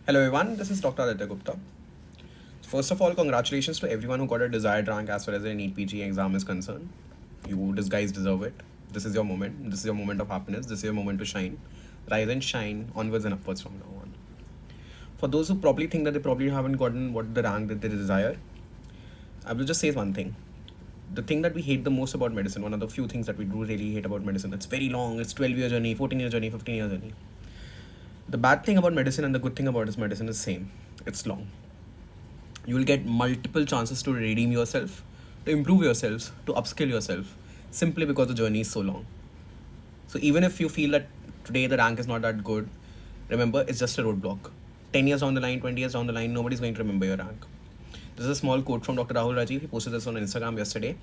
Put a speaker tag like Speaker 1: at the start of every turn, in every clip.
Speaker 1: Hello everyone, this is Dr. Aditya Gupta. First of all, congratulations to everyone who got a desired rank as far as their NEET PG exam is concerned. You guys deserve it. This is your moment. This is your moment of happiness. This is your moment to shine. Rise and shine onwards and upwards from now on. For those who probably think that they probably haven't gotten what the rank that they desire, I will just say one thing. The thing that we hate the most about medicine, one of the few things that we do really hate about medicine, it's very long, it's 12-year journey, 14-year journey, 15-year journey. The bad thing about medicine and the good thing about this medicine is same. It's long. You will get multiple chances to redeem yourself, to improve yourselves, to upskill yourself, simply because the journey is so long. So even if you feel that today the rank is not that good, remember it's just a roadblock. 10 years down the line, 20 years down the line, nobody's going to remember your rank. This is a small quote from Dr. Rahul Rajiv. He posted this on Instagram yesterday.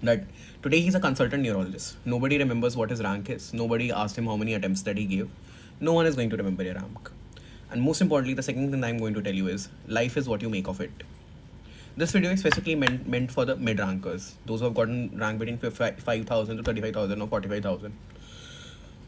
Speaker 1: That today he's a consultant neurologist. Nobody remembers what his rank is. Nobody asked him how many attempts that he gave. No one is going to remember your rank. And most importantly, the second thing I'm going to tell you is life is what you make of it. This video is specifically meant for the mid-rankers, those who have gotten rank between 5,000 to 35,000 or 45,000.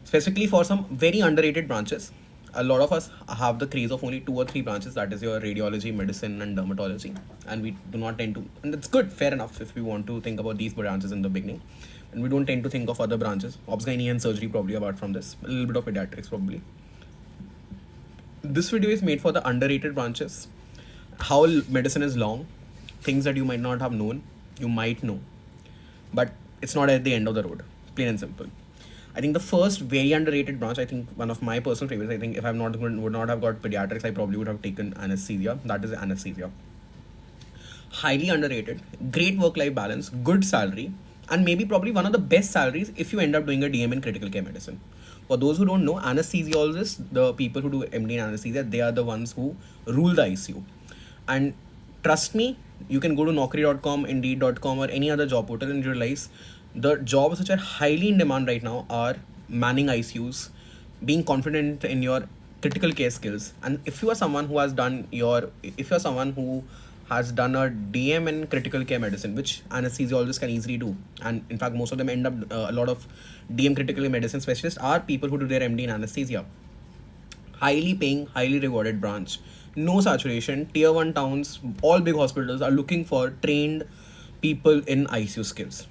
Speaker 1: Specifically for some very underrated branches. A lot of us have the craze of only 2 or 3 branches, that is your radiology, medicine and dermatology, and we do not tend to, and it's good, fair enough if we want to think about these branches in the beginning, and we don't tend to think of other branches, obs, gynae and surgery probably apart from this, a little bit of pediatrics probably. This video is made for the underrated branches, how medicine is long, things that you might not have known, you might know, but it's not at the end of the road, plain and simple. I think the first very underrated branch, I think one of my personal favorites, I think if I would not have got pediatrics, I probably would have taken anesthesia. That is anesthesia. Highly underrated, great work-life balance, good salary, and maybe probably one of the best salaries if you end up doing a DM in critical care medicine. For those who don't know, anesthesiologists, the people who do MD in anesthesia, they are the ones who rule the ICU. And trust me, you can go to naukri.com, indeed.com or any other job portal and realize the jobs which are highly in demand right now are manning ICUs, being confident in your critical care skills. And if you are someone who has done a DM in critical care medicine, which anesthesiologists can easily do, and in fact most of them end up, a lot of DM critical care medicine specialists are people who do their MD in anesthesia. Highly paying, highly rewarded branch, no saturation, tier 1 towns, all big hospitals are looking for trained people in ICU skills.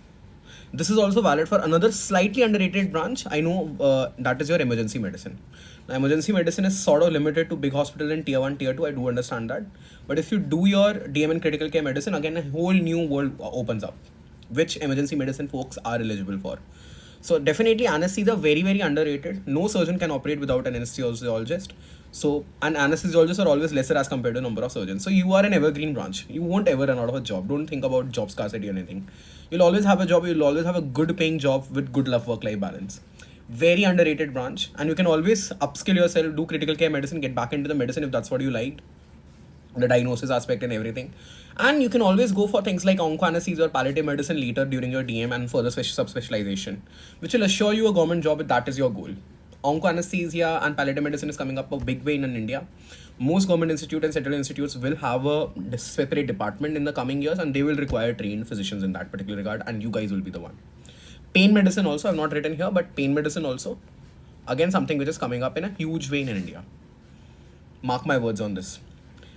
Speaker 1: This is also valid for another slightly underrated branch. I know that is your emergency medicine. Now, emergency medicine is sort of limited to big hospital in tier 1, tier 2. I do understand that. But if you do your DM in critical care medicine, again, a whole new world opens up, which emergency medicine folks are eligible for. So definitely anesthesia, very, very underrated. No surgeon can operate without an anesthesiologist. So, and anesthesiologists are always lesser as compared to number of surgeons. So you are an evergreen branch. You won't ever run out of a job. Don't think about job scarcity or anything. You'll always have a job. You'll always have a good paying job with good work-life balance. Very underrated branch. And you can always upskill yourself, do critical care medicine, get back into the medicine if that's what you liked, the diagnosis aspect and everything. And you can always go for things like onco anesthesia or palliative medicine later during your DM and further subspecialization, which will assure you a government job if that is your goal. Onco anesthesia and palliative medicine is coming up a big way in India. Most government institutes and central institutes will have a separate department in the coming years, and they will require trained physicians in that particular regard, and you guys will be the one. Pain medicine also, I've not written here, but pain medicine also, again something which is coming up in a huge way in India. Mark my words on this.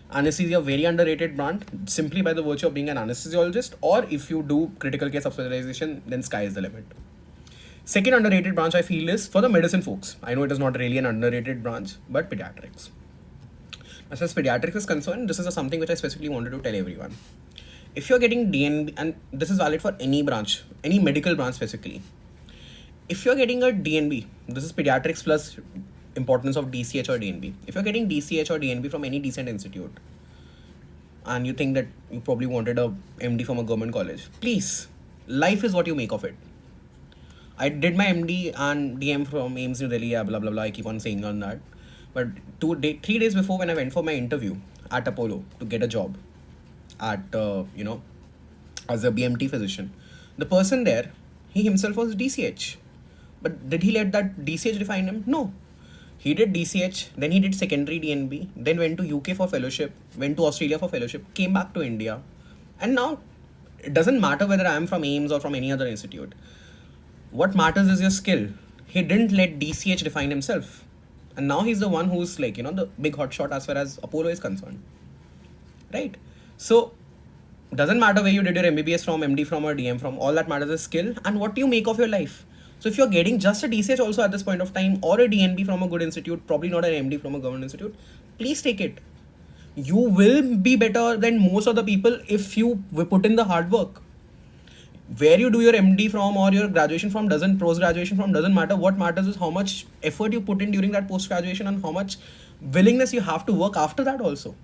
Speaker 1: Anesthesia, very underrated branch, simply by the virtue of being an anesthesiologist, or if you do critical care subspecialization, then sky is the limit. Second underrated branch I feel is for the medicine folks. I know it is not really an underrated branch, but pediatrics. As far as pediatrics is concerned, this is something which I specifically wanted to tell everyone. If you're getting DNB, and this is valid for any branch, any medical branch specifically. If you're getting a DNB, this is pediatrics plus importance of DCH or DNB. If you're getting DCH or DNB from any decent institute, and you think that you probably wanted a MD from a government college, please, life is what you make of it. I did my MD and DM from AIMS New Delhi, blah, blah, blah. I keep on saying on that. But 3 days before, when I went for my interview at Apollo to get a job at, as a BMT physician, the person there, he himself was DCH. But did he let that DCH define him? No. He did DCH, then he did secondary DNB, then went to UK for fellowship, went to Australia for fellowship, came back to India. And now, it doesn't matter whether I am from AIMS or from any other institute. What matters is your skill. He didn't let DCH define himself. And now he's the one who's like, the big hot shot as far as Apollo is concerned. Right? So, doesn't matter where you did your MBBS from, MD from, or DM from, all that matters is skill and what you make of your life. So if you're getting just a DCH also at this point of time, or a DNB from a good institute, probably not an MD from a government institute, please take it. You will be better than most of the people if you put in the hard work. Where you do your MD from or your graduation from post-graduation from doesn't matter. What matters is how much effort you put in during that post-graduation and how much willingness you have to work after that also.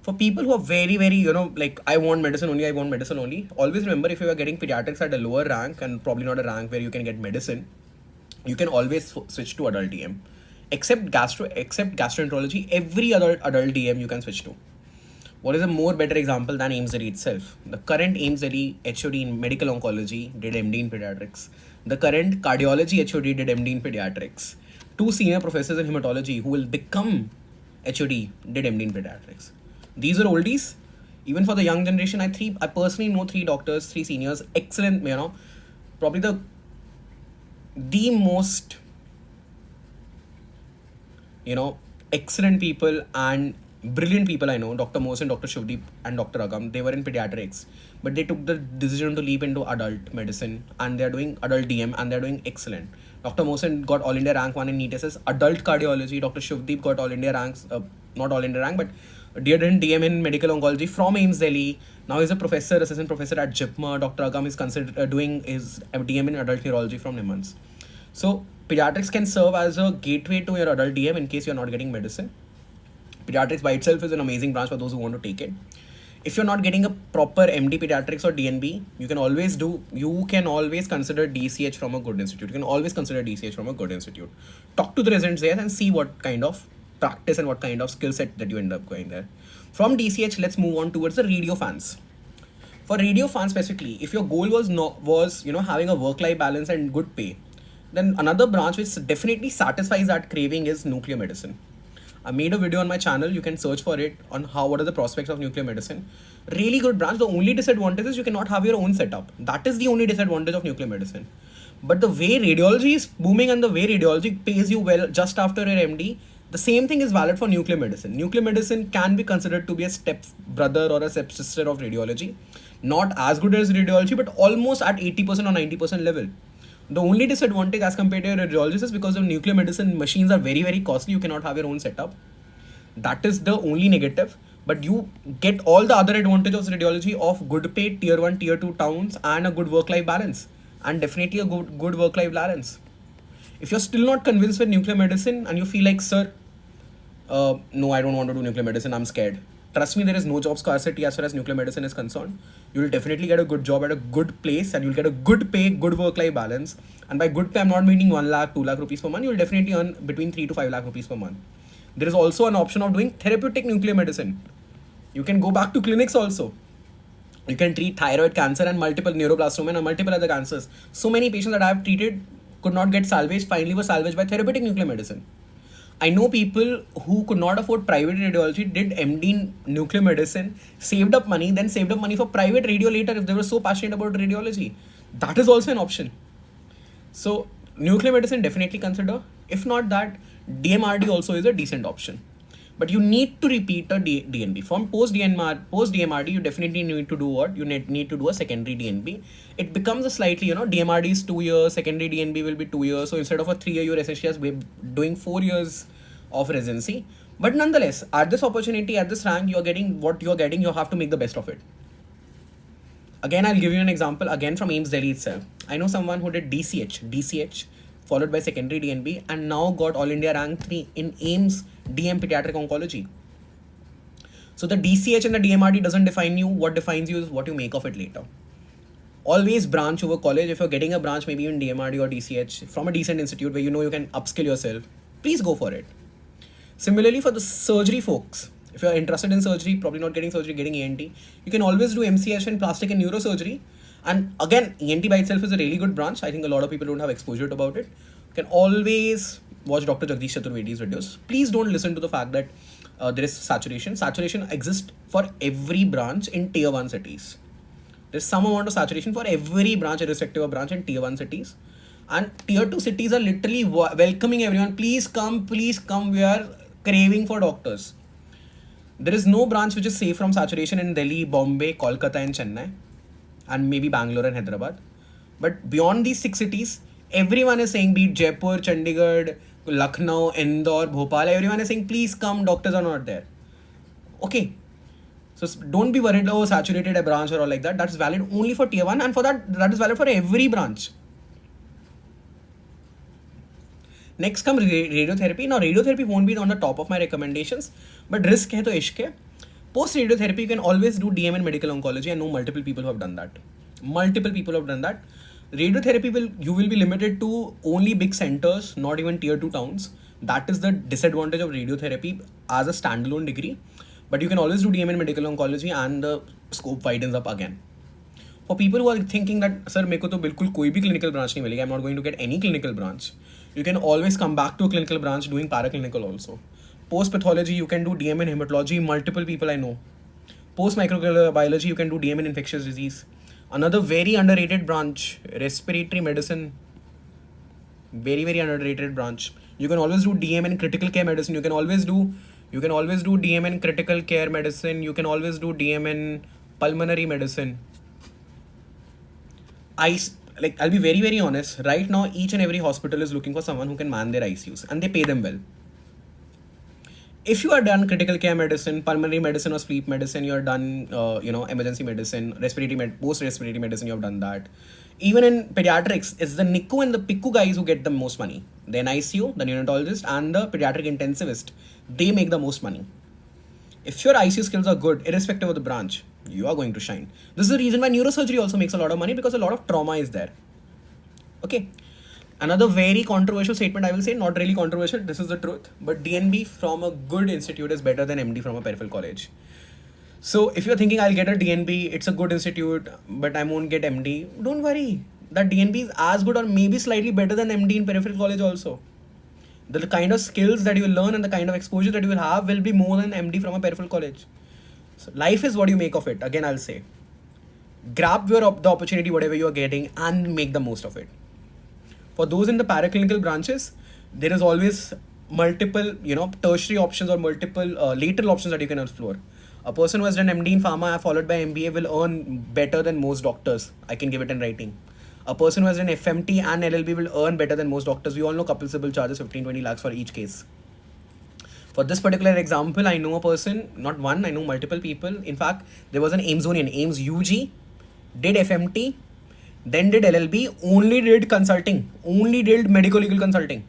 Speaker 1: For people who are very, very, like, I want medicine only, always remember, if you are getting pediatrics at a lower rank and probably not a rank where you can get medicine, you can always switch to adult DM. Except gastroenterology, every other adult DM you can switch to. What is a more better example than AIIMS Delhi itself? The current AIIMS Delhi HOD in medical oncology did MD in pediatrics. The current cardiology HOD did MD in pediatrics. 2 senior professors in hematology who will become HOD did MD in pediatrics. These are oldies. Even for the young generation, I personally know 3 doctors, 3 seniors, excellent, probably the most, excellent people and brilliant people I know, Dr. Mohsen, Dr. Shivdeep and Dr. Agam. They were in pediatrics, but they took the decision to leap into adult medicine and they're doing adult DM and they're doing excellent. Dr. Mohsen got All India rank 1 in NEET SS adult cardiology. Dr. Shivdeep got All India ranks, not All India rank, but did DM in medical oncology from AIIMS Delhi. Now he's a professor, assistant professor at JIPMER. Dr. Agam is doing his DM in adult neurology from Nimmans. So pediatrics can serve as a gateway to your adult DM in case you're not getting medicine. Pediatrics by itself is an amazing branch for those who want to take it. If you're not getting a proper MD pediatrics or DNB, you can always consider DCH from a good institute. You can always consider DCH from a good institute. Talk to the residents there and see what kind of practice and what kind of skill set that you end up going there. From DCH, let's move on towards the radio fans. For radio fans specifically, if your goal was having a work-life balance and good pay, then another branch which definitely satisfies that craving is nuclear medicine. I made a video on my channel. You can search for it on what are the prospects of nuclear medicine. Really good branch. The only disadvantage is you cannot have your own setup. That is the only disadvantage of nuclear medicine. But the way radiology is booming and the way radiology pays you well just after your MD, the same thing is valid for nuclear medicine. Nuclear medicine can be considered to be a step brother or a step sister of radiology. Not as good as radiology, but almost at 80% or 90% level. The only disadvantage as compared to a radiologist is because of nuclear medicine machines are very, very costly. You cannot have your own setup. That is the only negative. But you get all the other advantages of radiology of good pay, tier 1, tier 2 towns and a good work-life balance. And definitely a good work-life balance. If you're still not convinced with nuclear medicine and you feel like, sir, no, I don't want to do nuclear medicine, I'm scared. Trust me, there is no job scarcity as far as nuclear medicine is concerned. You will definitely get a good job at a good place and you'll get a good pay, good work-life balance. And by good pay, I'm not meaning 1 lakh, 2 lakh rupees per month. You'll definitely earn between 3 to 5 lakh rupees per month. There is also an option of doing therapeutic nuclear medicine. You can go back to clinics also. You can treat thyroid cancer and multiple neuroblastoma and multiple other cancers. So many patients that I have treated could not get salvaged, finally were salvaged by therapeutic nuclear medicine. I know people who could not afford private radiology, did MD in nuclear medicine, saved up money, then saved up money for private radio later if they were so passionate about radiology. That is also an option. So nuclear medicine definitely consider. If not that, DMRD also is a decent option. But you need to repeat a DNB. From post-DMRD, you definitely need to do what? You need to do a secondary DNB. It becomes a slightly, DMRD is 2 years, secondary DNB will be 2 years. So instead of a 3 year, you're essentially doing 4 years of residency. But nonetheless, at this opportunity, at this rank, you're getting what you're getting. You have to make the best of it. Again, I'll give you an example again from AIIMS Delhi itself. I know someone who did DCH, followed by secondary DNB, and now got All India rank 3 in AIIMS DM Pediatric Oncology. So the DCH and the DMRD doesn't define you. What defines you is what you make of it later. Always branch over college. If you're getting a branch maybe in DMRD or DCH from a decent institute where you can upskill yourself, please go for it. Similarly, for the surgery folks, if you're interested in surgery, probably not getting surgery, getting ENT, you can always do MCH in plastic and neurosurgery. And again, ENT by itself is a really good branch. I think a lot of people don't have exposure about it. You can always watch Dr. Jagdish Chaturvedi's videos. Please don't listen to the fact that there is saturation. Saturation exists for every branch in tier 1 cities. There's some amount of saturation for every branch, irrespective of branch in tier 1 cities. And tier 2 cities are literally welcoming everyone. Please come, please come. We are craving for doctors. There is no branch which is safe from saturation in Delhi, Bombay, Kolkata, and Chennai, and maybe Bangalore and Hyderabad. But beyond these 6 cities, everyone is saying, be it Jaipur, Chandigarh, Lucknow, Indore, Bhopal, everyone is saying, please come, doctors are not there. Okay. So don't be worried, oh, saturated a branch or all like that. That's valid only for tier 1, and for that is valid for every branch. Next comes radiotherapy. Now, radiotherapy won't be on the top of my recommendations, but risk hai to ishq hai. Post radiotherapy, you can always do DM in medical oncology. I know multiple people who have done that. Radiotherapy you will be limited to only big centers, not even tier 2 towns. That is the disadvantage of radiotherapy as a standalone degree. But you can always do DM in medical oncology, and the scope widens up again. For people who are thinking that, sir, मेरे को तो बिल्कुल कोई भी clinical branch नहीं मिलेगा, I'm not going to get any clinical branch, you can always come back to a clinical branch doing paraclinical also. Post pathology, you can do DM in hematology. Multiple people I know. Post microbiology, you can do DM in infectious disease. Another very underrated branch, respiratory medicine. Very, very underrated branch. You can always do DM in critical care medicine. You can always do DM in critical care medicine. You can always do DM in pulmonary medicine. I'll be very, very honest. Right now, each and every hospital is looking for someone who can man their ICUs, and they pay them well. If you are done critical care medicine, pulmonary medicine or sleep medicine, you are done, emergency medicine, post-respiratory medicine, you have done that. Even in pediatrics, it's the NICU and the PICU guys who get the most money. Then ICU, the neonatologist, and the pediatric intensivist, they make the most money. If your ICU skills are good, irrespective of the branch, you are going to shine. This is the reason why neurosurgery also makes a lot of money, because a lot of trauma is there. Okay. Another very controversial statement, I will say, not really controversial, this is the truth, but DNB from a good institute is better than MD from a peripheral college. So if you're thinking I'll get a DNB, it's a good institute, but I won't get MD, don't worry. That DNB is as good or maybe slightly better than MD in peripheral college also. The kind of skills that you will learn and the kind of exposure that you will have will be more than MD from a peripheral college. So life is what you make of it. Again, I'll say, grab the opportunity, whatever you are getting, and make the most of it. For those in the paraclinical branches, there is always multiple, tertiary options or multiple lateral options that you can explore. A person who has done MD in pharma followed by MBA will earn better than most doctors. I can give it in writing. A person who has done FMT and LLB will earn better than most doctors. We all know couple civil charges 15-20 lakhs for each case. For this particular example, I know a person, not one, I know multiple people. In fact, there was an AIMSonian, AIMS UG, did FMT, then did LLB, only did consulting, only did medical legal consulting.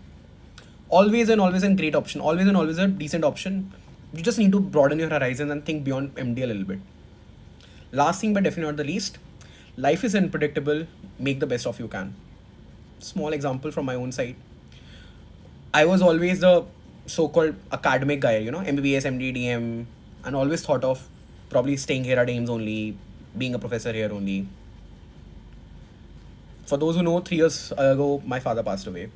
Speaker 1: Always and always a great option, always and always a decent option. You just need to broaden your horizons and think beyond MD a little bit. Last thing but definitely not the least, life is unpredictable, make the best of you can. Small example from my own side. I was always the so-called academic guy, MBBS, MD, DM, and always thought of probably staying here at AIMS only, being a professor here only. For those who know, 3 years ago, my father passed away.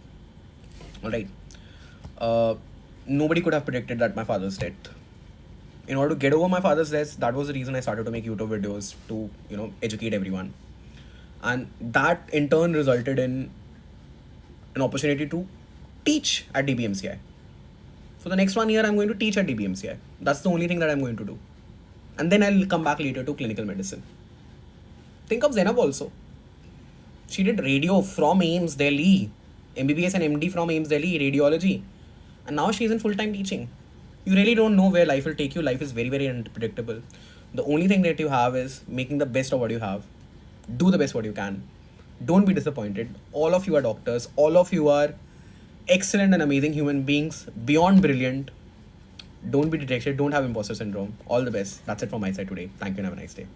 Speaker 1: Alright. Nobody could have predicted that my father's death. In order to get over my father's death, that was the reason I started to make YouTube videos to, educate everyone. And that in turn resulted in an opportunity to teach at DBMCI. For the next 1 year, I'm going to teach at DBMCI. That's the only thing that I'm going to do. And then I'll come back later to clinical medicine. Think of Zainab also. She did radio from AIMS Delhi, MBBS and MD from AIMS Delhi, radiology. And now she's in full-time teaching. You really don't know where life will take you. Life is very, very unpredictable. The only thing that you have is making the best of what you have. Do the best what you can. Don't be disappointed. All of you are doctors. All of you are excellent and amazing human beings, beyond brilliant. Don't be dejected. Don't have imposter syndrome. All the best. That's it from my side today. Thank you and have a nice day.